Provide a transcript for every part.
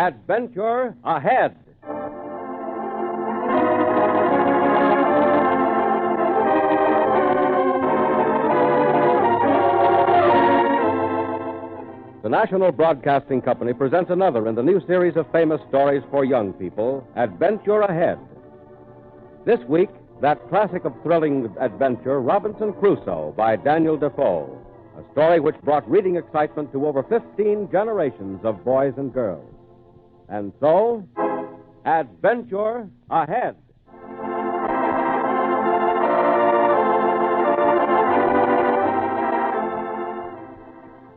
Adventure ahead. The National Broadcasting Company presents another in the new series of famous stories for young people, Adventure Ahead. This week, that classic of thrilling adventure, Robinson Crusoe, by Daniel Defoe, a story which brought reading excitement to over 15 generations of boys and girls. And so, Adventure Ahead.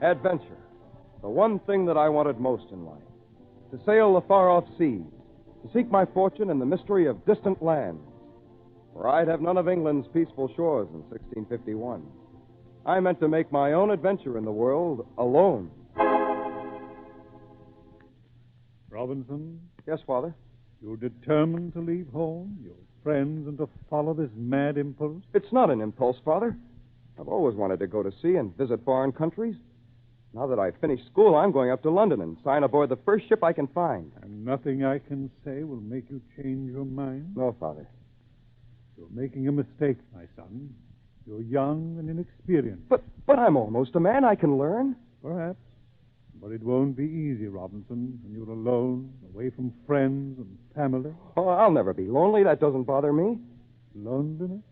Adventure. The one thing that I wanted most in life. To sail the far-off seas. To seek my fortune in the mystery of distant lands. For I'd have none of England's peaceful shores in 1651. I meant to make my own adventure in the world alone. Robinson? Yes, Father? You're determined to leave home, your friends, and to follow this mad impulse? It's not an impulse, Father. I've always wanted to go to sea and visit foreign countries. Now that I've finished school, I'm going up to London and sign aboard the first ship I can find. And nothing I can say will make you change your mind? No, Father. You're making a mistake, my son. You're young and inexperienced. But I'm almost a man. I can learn. Perhaps. But it won't be easy, Robinson, when you're alone, away from friends and family. Oh, I'll never be lonely. That doesn't bother me. Loneliness?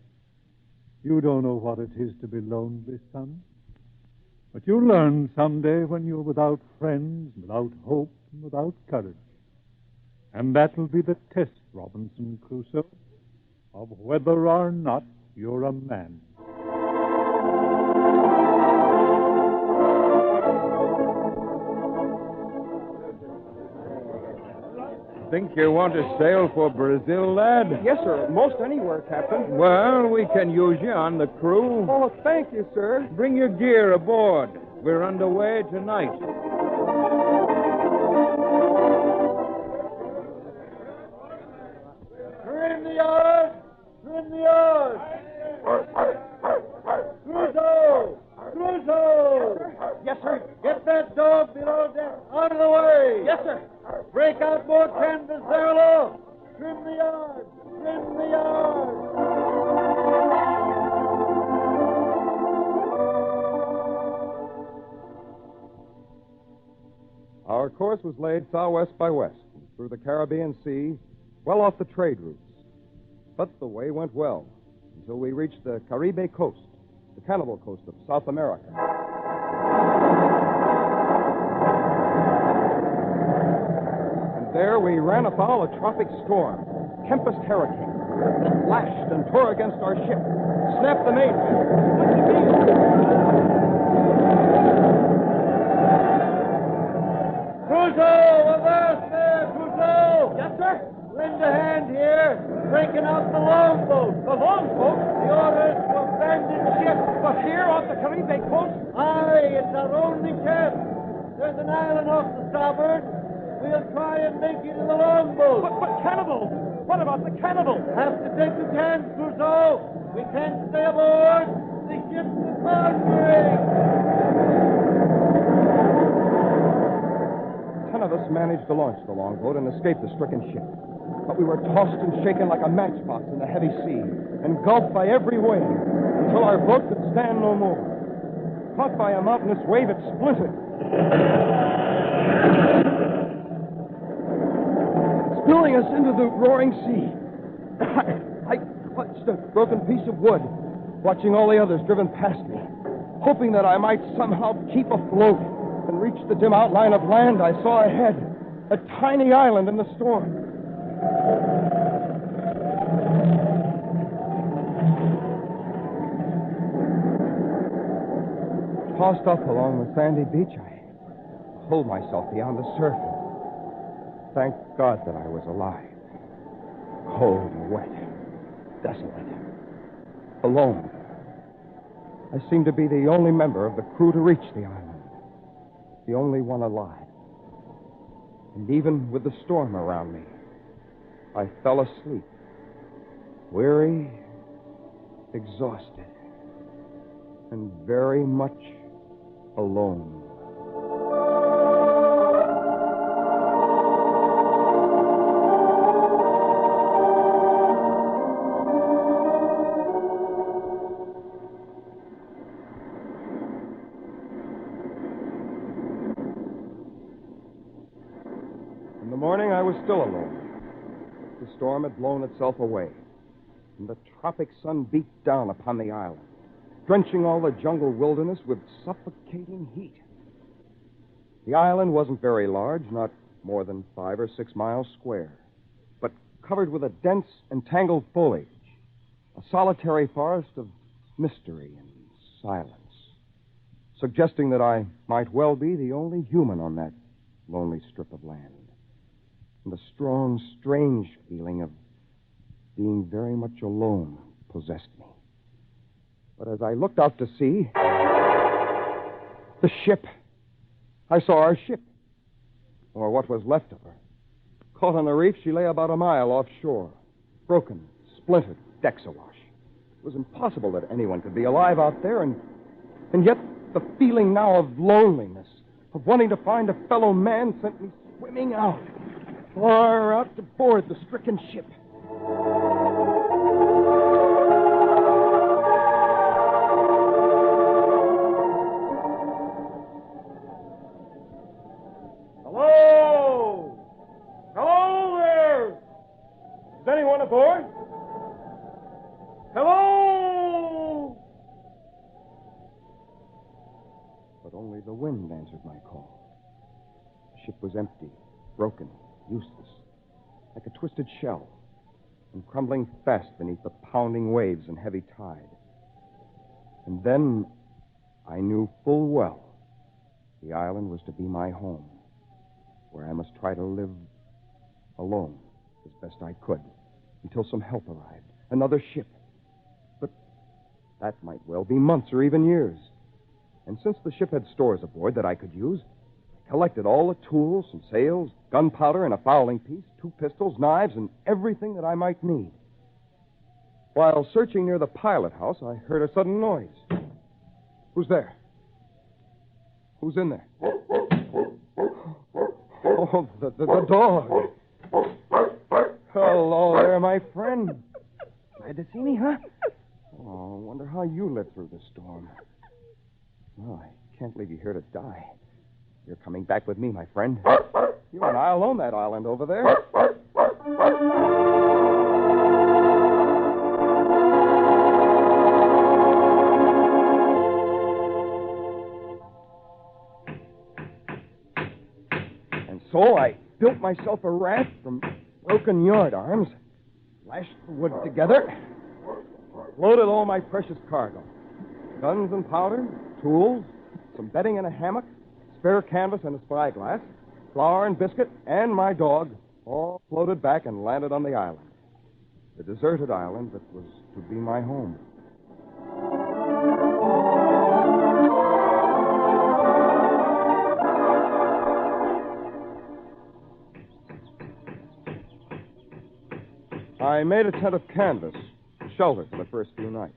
You don't know what it is to be lonely, son. But you'll learn someday when you're without friends, without hope, and without courage. And that'll be the test, Robinson Crusoe, of whether or not you're a man. Think you want to sail for Brazil, lad? Yes, sir. Most anywhere, Captain. Well, we can use you on the crew. Oh, thank you, sir. Bring your gear aboard. We're underway tonight. Trim the yards! Trim the yards! Crusoe! Crusoe! Yes, sir. Get that dog below deck. Out of the way! Yes, sir. Break out more canvas there aloft. Trim the yards! Trim the yards! Our course was laid southwest by west, through the Caribbean Sea, well off the trade routes. But the way went well, until we reached the Caribe coast, the cannibal coast of South America. And there we ran afoul a tropic storm, tempest hurricane, that lashed and tore against our ship, snapped the mainmast. Crusoe! Avast there, Crusoe! Yes, sir. Lend a hand here. Breaking out the longboat. The longboat? The order is to abandon ship. But here off the Caribe coast? Aye, it's our only chance. There's an island off the starboard. We'll try and make it in the longboat. But cannibals! What about the cannibals? Have to take the chance, Crusoe. We can't stay aboard. The ship's is foundering. 10 of us managed to launch the longboat and escape the stricken ship. But we were tossed and shaken like a matchbox in the heavy sea, engulfed by every wave, until our boat could stand no more. Caught by a mountainous wave, it splintered. Spilling us into the roaring sea. I clutched a broken piece of wood, watching all the others driven past me, hoping that I might somehow keep afloat and reach the dim outline of land I saw ahead, a tiny island in the storm. Tossed up along the sandy beach, I pulled myself beyond the surf. Thank God that I was alive. Cold and wet, desolate, alone. I seemed to be the only member of the crew to reach the island, the only one alive. And even with the storm around me, I fell asleep, weary, exhausted, and very much alone. was still alone. The storm had blown itself away, and the tropic sun beat down upon the island, drenching all the jungle wilderness with suffocating heat. The island wasn't very large, not more than 5 or 6 miles square, but covered with a dense and tangled foliage, a solitary forest of mystery and silence, suggesting that I might well be the only human on that lonely strip of land. And a strong, strange feeling of being very much alone possessed me. But as I looked out to sea, the ship. I saw our ship, or what was left of her. Caught on the reef, she lay about a mile offshore, broken, splintered, decks awash. It was impossible that anyone could be alive out there, and yet the feeling now of loneliness, of wanting to find a fellow man, sent me swimming out, far out to board the stricken ship. Hello! Hello there! Is anyone aboard? Hello! But only the wind answered my call. The ship was empty, broken, useless, like a twisted shell, and crumbling fast beneath the pounding waves and heavy tide. And then I knew full well the island was to be my home, where I must try to live alone as best I could until some help arrived, another ship. But that might well be months or even years. And since the ship had stores aboard that I could use, I collected all the tools and sails, gunpowder and a fowling piece, 2 pistols, knives, and everything that I might need. While searching near the pilot house, I heard a sudden noise. Who's there? Who's in there? Oh, the dog. Hello there, my friend. Glad to see me, huh? Oh, I wonder how you lived through the storm. Well, I can't leave you here to die. You're coming back with me, my friend. You and I'll own that island over there. And so I built myself a raft from broken yard arms, lashed the wood together, loaded all my precious cargo. Guns and powder, tools, some bedding and a hammock, spare canvas and a spyglass, flour and biscuit, and my dog all floated back and landed on the island. The deserted island that was to be my home. I made a tent of canvas, shelter for the first few nights.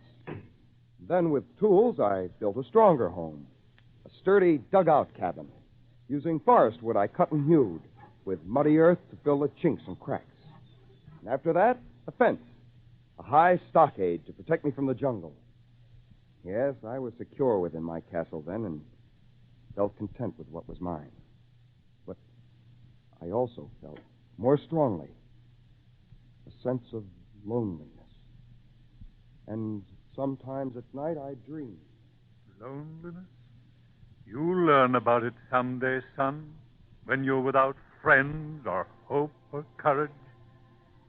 Then, with tools, I built a stronger home, a sturdy dugout cabin, using forest wood I cut and hewed, with muddy earth to fill the chinks and cracks. And after that, a fence, a high stockade to protect me from the jungle. Yes, I was secure within my castle then and felt content with what was mine. But I also felt, more strongly, a sense of loneliness. And sometimes at night I dream. Loneliness? You'll learn about it someday, son, when you're without friends or hope or courage.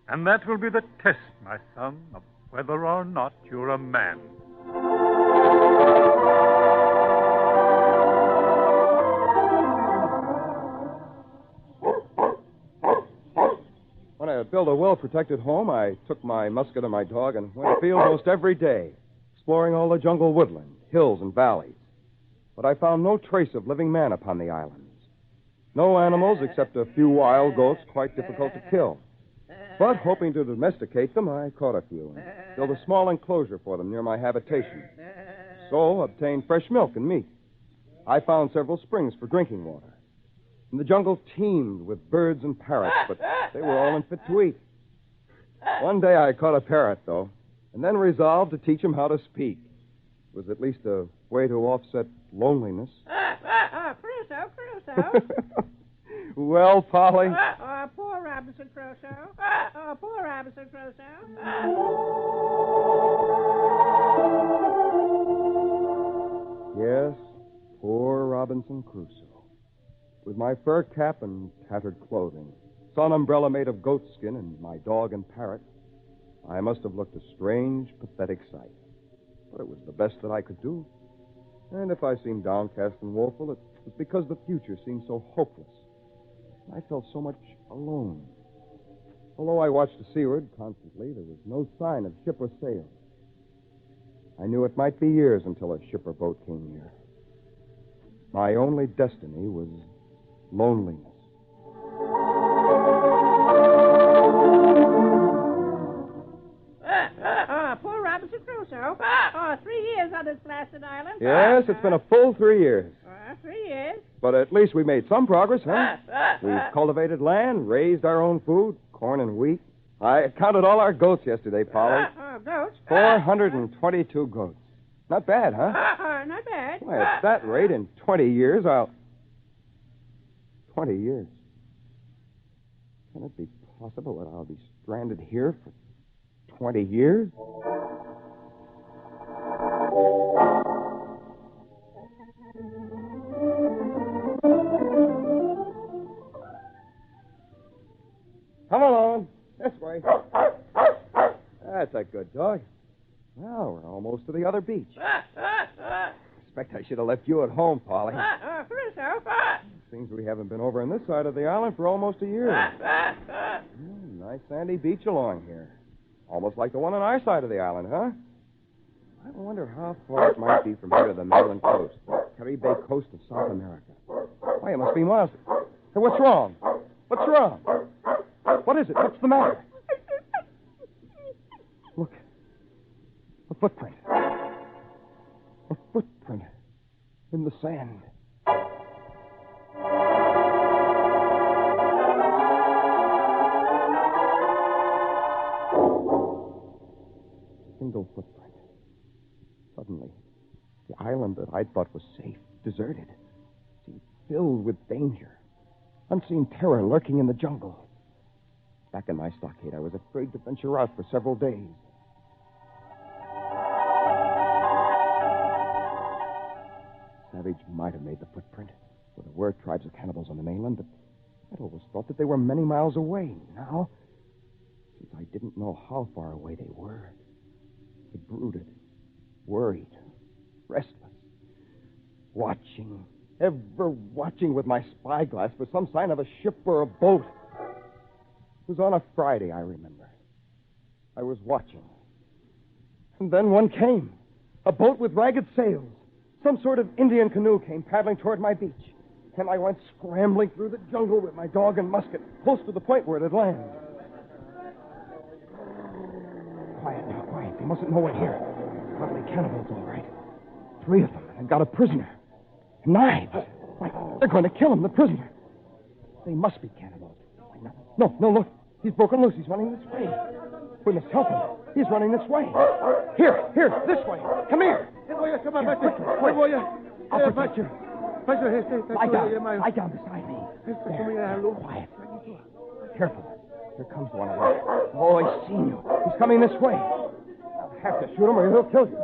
And that will be the test, my son, of whether or not you're a man. When I had built a well-protected home, I took my musket and my dog and went afield most every day, exploring all the jungle woodland, hills, and valleys. But I found no trace of living man upon the islands. No animals except a few wild goats quite difficult to kill. But hoping to domesticate them, I caught a few and built a small enclosure for them near my habitation. So obtained fresh milk and meat. I found several springs for drinking water. And the jungle teemed with birds and parrots, but they were all unfit to eat. One day I caught a parrot, though, and then resolved to teach him how to speak. It was at least a way to offset loneliness. Crusoe. Well, Polly? Poor Robinson Crusoe. Oh, poor Robinson Crusoe. Yes, poor Robinson Crusoe. With my fur cap and tattered clothing, sun umbrella made of goat skin, and my dog and parrot, I must have looked a strange, pathetic sight. But it was the best that I could do. And if I seemed downcast and woeful, it was because the future seemed so hopeless. I felt so much alone. Although I watched to seaward constantly, there was no sign of ship or sail. I knew it might be years until a ship or boat came near. My only destiny was loneliness. Poor Robinson Crusoe. 3 years on this blasted island. Yes, it's been a full 3 years. 3 years? But at least we made some progress, huh? We've cultivated land, raised our own food, corn and wheat. I counted all our goats yesterday, Polly. Goats? 422 goats. Not bad, huh? Not bad. Why, at that rate, in 20 years, 20 years. Can it be possible that I'll be stranded here for 20 years? Come along. This way. That's a good dog. Well, we're almost to the other beach. Expect I should have left you at home, Polly. Crusoe. Seems we haven't been over on this side of the island for almost a year. Nice sandy beach along here. Almost like the one on our side of the island, huh? I wonder how far it might be from here to the mainland coast, the Caribe coast of South America. Why, it must be miles. Hey, what's wrong? What's wrong? What is it? What's the matter? Look. A footprint. A footprint in the sand. Single footprint. Suddenly, the island that I thought was safe, deserted, seemed filled with danger. Unseen terror lurking in the jungle. Back in my stockade, I was afraid to venture out for several days. Savage might have made the footprint, for there were tribes of cannibals on the mainland, but I'd always thought that they were many miles away. Now, since I didn't know how far away they were, I brooded, worried, restless, watching, ever watching with my spyglass for some sign of a ship or a boat. It was on a Friday, I remember. I was watching. And then one came. A boat with ragged sails. Some sort of Indian canoe came paddling toward my beach. And I went scrambling through the jungle with my dog and musket, close to the point where it had landed. Quiet now, quiet. They mustn't know we're here. Probably cannibals, all right. 3 of them, and got a prisoner. Knives. Why, they're going to kill him, the prisoner. They must be cannibals. No, look. He's broken loose. He's running this way. We must help him. He's running this way. Here, this way. Come here. Quick. I'll protect you. Lie down beside me. There. Quiet. Careful. Here comes one of them. Oh, he's seen you. He's coming this way. I'll have to shoot him or he'll kill you.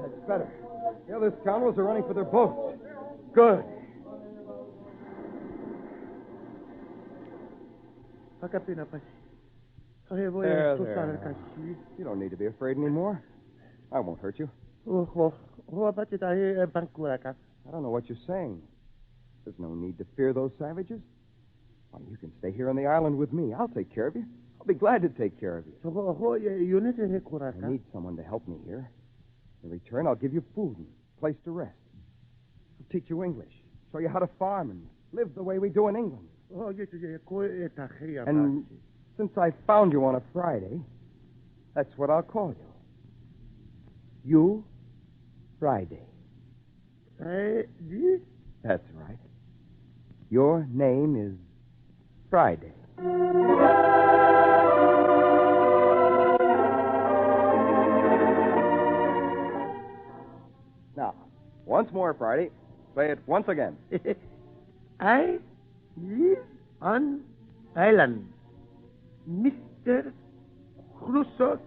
That's better. The other scoundrels are running for their boats. Good. There. You don't need to be afraid anymore. I won't hurt you. I don't know what you're saying. There's no need to fear those savages. Why, you can stay here on the island with me. I'll take care of you. I'll be glad to take care of you. I need someone to help me here. In return, I'll give you food and a place to rest. I'll teach you English, show you how to farm and live the way we do in England. And since I found you on a Friday, that's what I'll call you. You, Friday. That's right. Your name is Friday. Now, once more, Friday. Say it once again. live on island. Mr. Crusoe,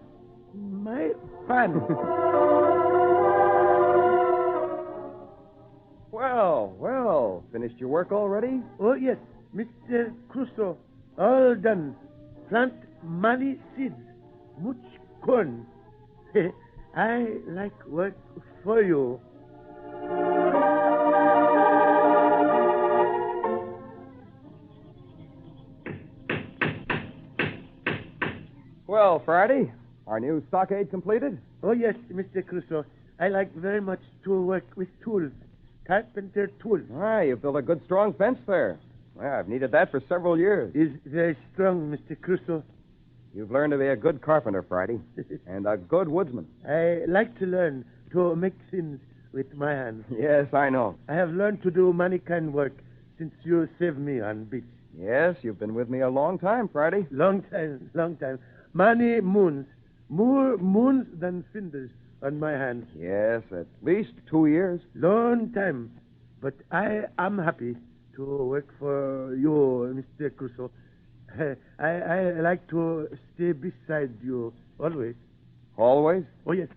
my friend. Well, finished your work already? Oh, yes, Mr. Crusoe, all done. Plant many seeds, much corn. I like work for you. Well, Friday, our new stockade completed? Oh, yes, Mr. Crusoe. I like very much to work with tools. Carpenter tools. Ah, you built a good, strong fence there. Well, I've needed that for several years. Is very strong, Mr. Crusoe. You've learned to be a good carpenter, Friday, and a good woodsman. I like to learn to make things with my hands. Yes, I know. I have learned to do many kind work since you saved me on beach. Yes, you've been with me a long time, Friday. Long time. Many moons. More moons than fingers on my hands. Yes, at least 2 years. Long time. But I am happy to work for you, Mr. Crusoe. I like to stay beside you always. Always? Oh, yes,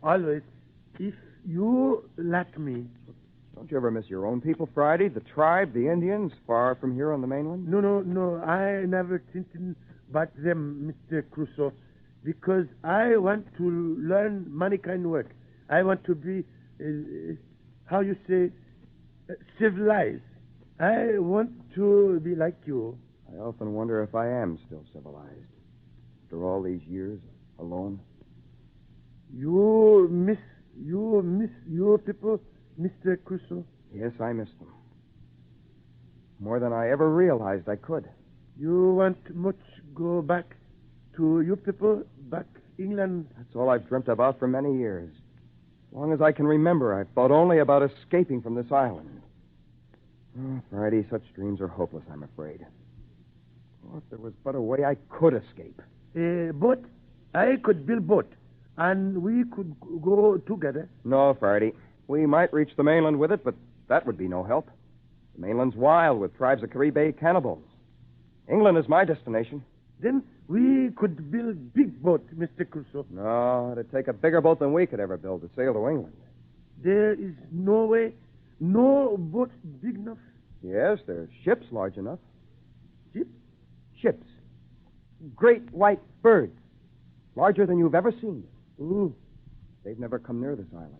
always. If you like me. Don't you ever miss your own people, Friday? The tribe, the Indians, far from here on the mainland? No. I never thinking about them, Mr. Crusoe, because I want to learn many kind of work. I want to be, how you say, civilized. I want to be like you. I often wonder if I am still civilized. After all these years alone. You miss your people, Mr. Crusoe? Yes, I miss them. More than I ever realized I could. You want much go back to your people, back England? That's all I've dreamt about for many years. As long as I can remember, I've thought only about escaping from this island. Oh, Friday, such dreams are hopeless, I'm afraid. Oh, if there was but a way I could escape. Boat? I could build boat, and we could go together. No, Friday. We might reach the mainland with it, but that would be no help. The mainland's wild with tribes of Caribe cannibals. England is my destination. Then we could build big boat, Mr. Crusoe. No, it'd take a bigger boat than we could ever build to sail to England. There is no way, no boat big enough. Yes, there's ships large enough. Ship? Ships. Great white birds. Larger than you've ever seen. Ooh. They've never come near this island.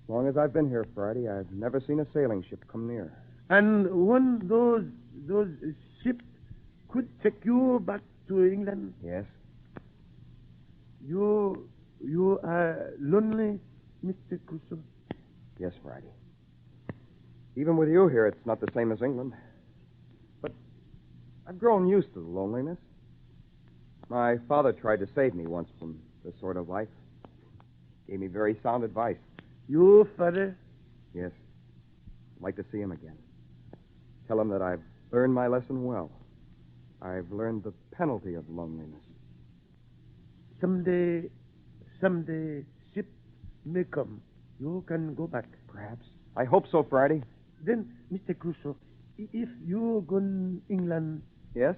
As long as I've been here, Friday, I've never seen a sailing ship come near. And one those ships could take you back to England? Yes. You are lonely, Mr. Crusoe? Yes, Friday. Even with you here, it's not the same as England. But I've grown used to the loneliness. My father tried to save me once from this sort of life. Gave me very sound advice. Your father? Yes. I'd like to see him again. Tell him that I've learned my lesson well. I've learned the penalty of loneliness. Someday, ship may come. You can go back. Perhaps. I hope so, Friday. Then, Mr. Crusoe, if you go to England... Yes?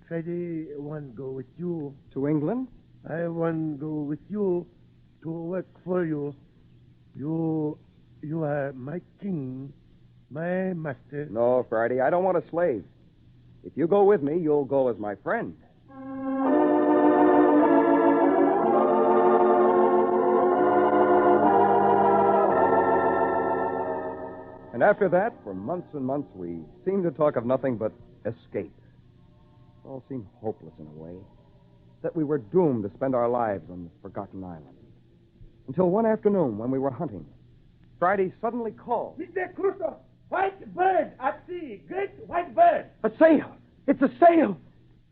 Friday want go with you. To England? I want go with you to work for you. You are my king, my master. No, Friday, I don't want a slave. If you go with me, you'll go as my friend. And after that, for months and months, we seemed to talk of nothing but escape. It all seemed hopeless in a way, that we were doomed to spend our lives on the forgotten island. Until one afternoon, when we were hunting, Friday suddenly called. Mr. Crusoe, white bird at sea, great white bird. A sail! It's a sail!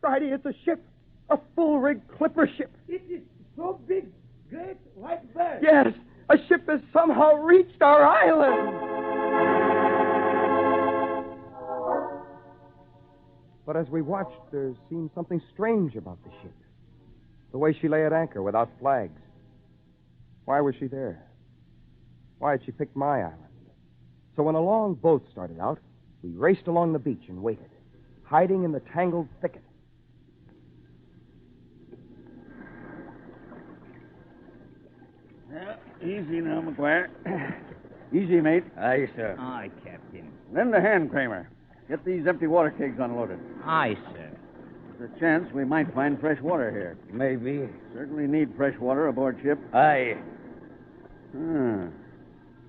Friday, it's a ship. A full-rigged clipper ship. It is so big, great white bird. Yes, a ship has somehow reached our island. But as we watched, there seemed something strange about the ship. The way she lay at anchor without flags. Why was she there? Why had she picked my island? So when a long boat started out, We raced along the beach and waited, hiding in the tangled thicket. Easy now, McGuire. Easy, mate. Aye, sir. Aye, Captain. Lend a hand, Kramer. Get these empty water kegs unloaded. Aye, sir. There's a chance we might find fresh water here. Maybe. Certainly need fresh water aboard ship. Aye.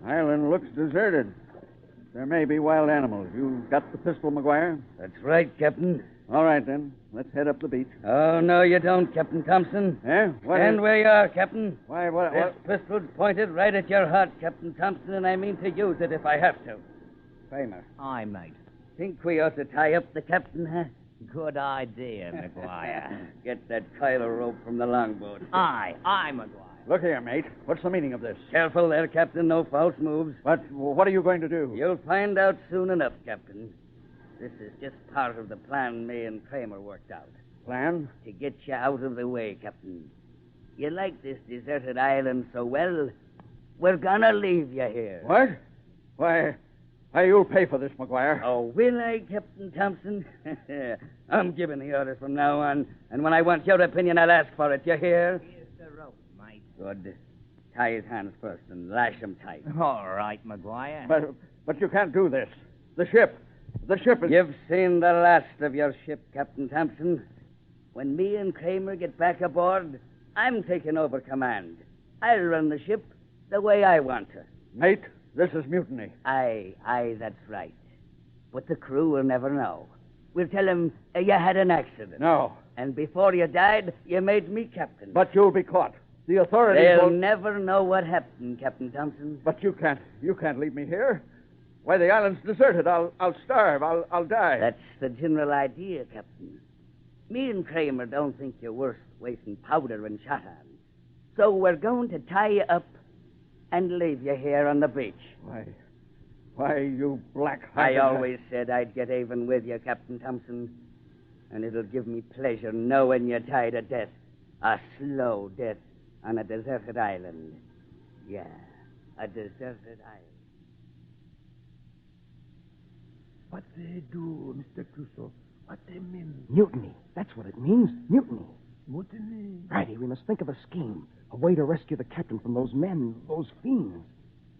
Island looks deserted. There may be wild animals. You got the pistol, McGuire? That's right, Captain. All right, then. Let's head up the beach. Oh, no, you don't, Captain Thompson. Eh? What? Stand where you are, Captain. Why, what? This pistol's pointed right at your heart, Captain Thompson, and I mean to use it if I have to. Kramer, Aye, mate. think we ought to tie up the captain, huh? Good idea, McGuire. Get that coil of rope from the longboat. Aye, McGuire. Look here, mate. What's the meaning of this? Careful there, Captain. No false moves. But what are you going to do? You'll find out soon enough, Captain. This is just part of the plan me and Kramer worked out. Plan? To get you out of the way, Captain. You like this deserted island so well, we're gonna leave you here. What? Why, you'll pay for this, McGuire. Oh, will I, Captain Thompson? I'm giving the orders from now on, and when I want your opinion, I'll ask for it. You hear? Here's the rope, mate. Good. Tie his hands first and lash him tight. All right, McGuire. But you can't do this. The ship is... You've seen the last of your ship, Captain Thompson. When me and Kramer get back aboard, I'm taking over command. I'll run the ship the way I want to. Mate, this is mutiny. Aye, that's right. But the crew will never know. We'll tell them you had an accident. No. And before you died, you made me captain. But you'll be caught. The authorities They'll will... never know what happened, Captain Thompson. But you can't leave me here. Why, the island's deserted. I'll starve. I'll die. That's the general idea, Captain. Me and Kramer don't think you're worth wasting powder and shot on. So we're going to tie you up and leave you here on the beach. Why, you black-hearted... I always said I'd get even with you, Captain Thompson. And it'll give me pleasure knowing you died a death. A slow death on a deserted island. Yeah, a deserted island. What they do, Mr. Crusoe? What they mean? Mutiny. That's what it means. Mutiny. Mutiny. Righty, we must think of a scheme. A way to rescue the captain from those men, those fiends.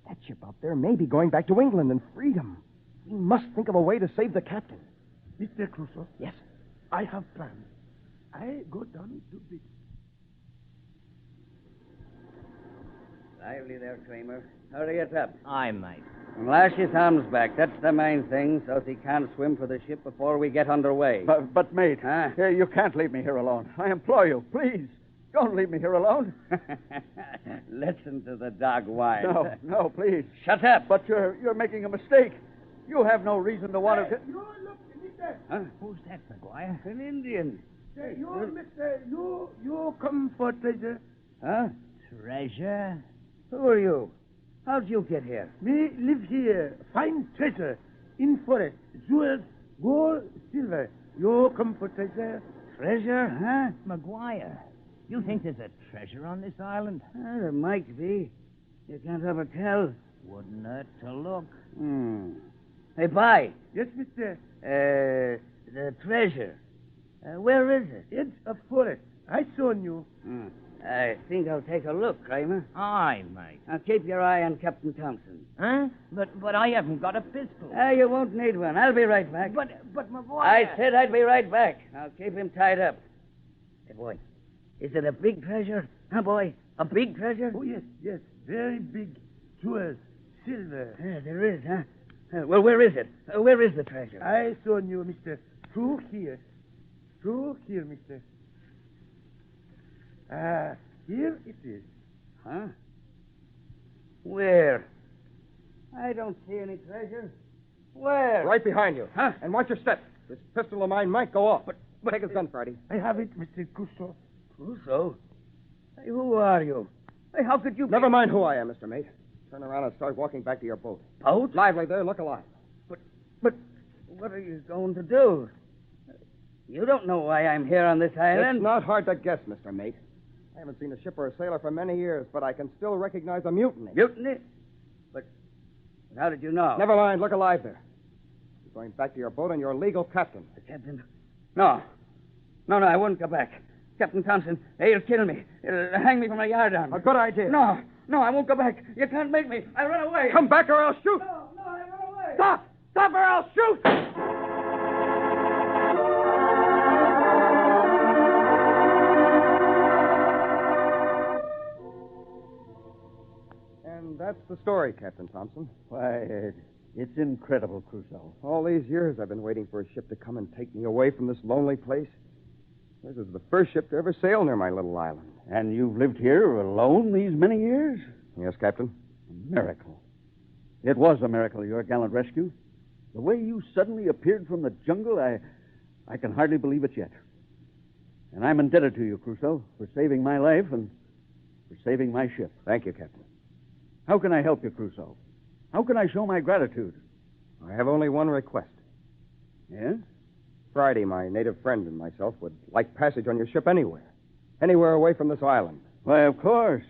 That ship out there may be going back to England and freedom. We must think of a way to save the captain. Mr. Crusoe? Yes. I have plans. I go down to beach. Lively there, Kramer. Hurry it up. Aye, mate. And lash his arms back. That's the main thing, so he can't swim for the ship before we get underway. But mate, Huh? you can't leave me here alone. I implore you, please. Don't leave me here alone. Listen to the dog whine. No, please. Shut up. But you're making a mistake. You have no reason to want to... You look, mister. Huh? Who's that, McGuire? An Indian. Say, mister, you come for treasure. Huh? Treasure? Who are you? How'd you get here? Me live here, find treasure in forest, jewels, gold, silver. You come for treasure? Treasure, huh? McGuire, you think there's a treasure on this island? There might be. You can't ever tell. Wouldn't hurt to look. Hey, bye. Yes, mister. The treasure. Where is it? It's a forest. I saw you. I think I'll take a look, Kramer. Aye, mate. Now keep your eye on Captain Thompson. Huh? But I haven't got a pistol. You won't need one. I'll be right back. But McGuire... I said I'd be right back. Now keep him tied up. Hey, boy, is it a big treasure? Huh, boy? A big treasure? Oh, yes. Very big jewels, silver. Yeah, there is, huh? Well, where is it? Where is the treasure? I saw you, mister. Through here, mister. Here it is. Huh? Where? I don't see any treasure. Where? Right behind you. Huh? And watch your step. This pistol of mine might go off. But take his gun, Friday. I have it, Mr. Crusoe. Crusoe? Hey, who are you? Hey, how could you... Never mind who I am, Mr. Mate. Turn around and start walking back to your boat. Boat? Lively there, look alive. But what are you going to do? You don't know why I'm here on this island. It's not hard to guess, Mr. Mate. I haven't seen a ship or a sailor for many years, but I can still recognize a mutiny. Mutiny? But how did you know? Never mind, look alive there. You're going back to your boat and your legal captain. The captain? No. No, I won't go back. Captain Thompson, he'll kill me. He'll hang me from a yardarm. A good idea. No, I won't go back. You can't make me. I'll run away. Come back or I'll shoot. No, I'll run away. Stop or I'll shoot. And that's the story, Captain Thompson. Why, it's incredible, Crusoe. All these years I've been waiting for a ship to come and take me away from this lonely place. This is the first ship to ever sail near my little island. And you've lived here alone these many years? Yes, Captain. A miracle. It was a miracle, your gallant rescue. The way you suddenly appeared from the jungle, I can hardly believe it yet. And I'm indebted to you, Crusoe, for saving my life and for saving my ship. Thank you, Captain. How can I help you, Crusoe? How can I show my gratitude? I have only one request. Yes? Friday, my native friend and myself would like passage on your ship anywhere. Anywhere away from this island. Why, of course.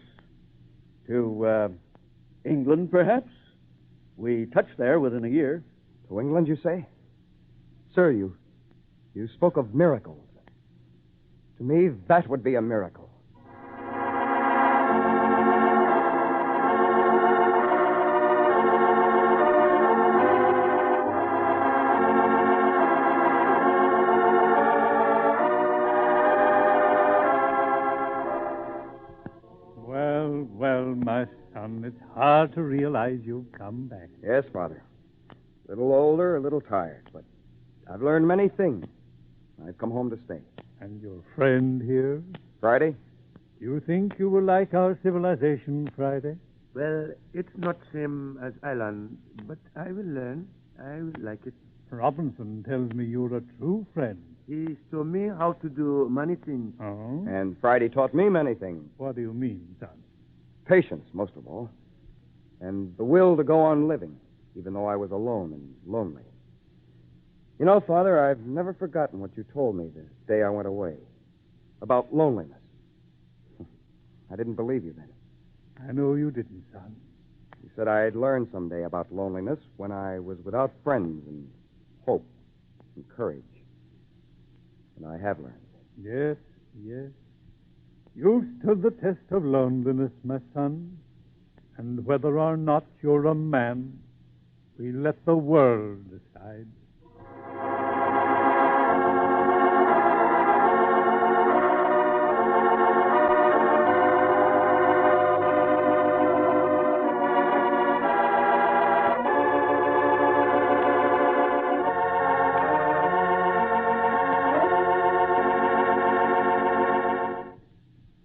To, England, perhaps? We touch there within a year. To England, you say? Sir, you spoke of miracles. To me, that would be a miracle. Well, my son, it's hard to realize you've come back. Yes, Father. A little older, a little tired, but I've learned many things. I've come home to stay. And your friend here? Friday? You think you will like our civilization, Friday? Well, it's not same as island, but I will learn. I will like it. Robinson tells me you're a true friend. He showed me how to do many things. Oh? And Friday taught me many things. What do you mean, son? Patience, most of all. And the will to go on living, even though I was alone and lonely. You know, Father, I've never forgotten what you told me the day I went away. About loneliness. I didn't believe you then. I know you didn't, son. You said I'd learn someday about loneliness when I was without friends and hope and courage. And I have learned. Yes. You've stood the test of loneliness, my son. And whether or not you're a man, we let the world decide.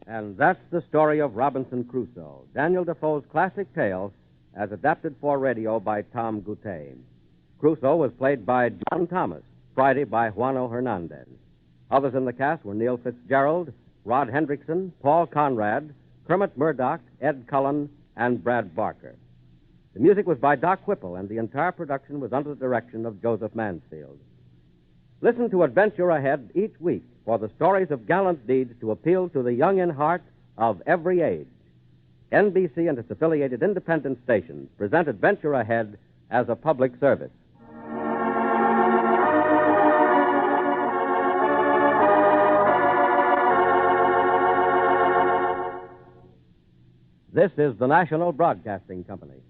And that's the story of Robinson Crusoe, Daniel Defoe's classic tale as adapted for radio by Tom Goutet. Crusoe was played by John Thomas, Friday by Juano Hernandez. Others in the cast were Neil Fitzgerald, Rod Hendrickson, Paul Conrad, Kermit Murdoch, Ed Cullen, and Brad Barker. The music was by Doc Whipple, and the entire production was under the direction of Joseph Mansfield. Listen to Adventure Ahead each week for the stories of gallant deeds to appeal to the young in heart of every age. NBC and its affiliated independent stations present Adventure Ahead as a public service. This is the National Broadcasting Company.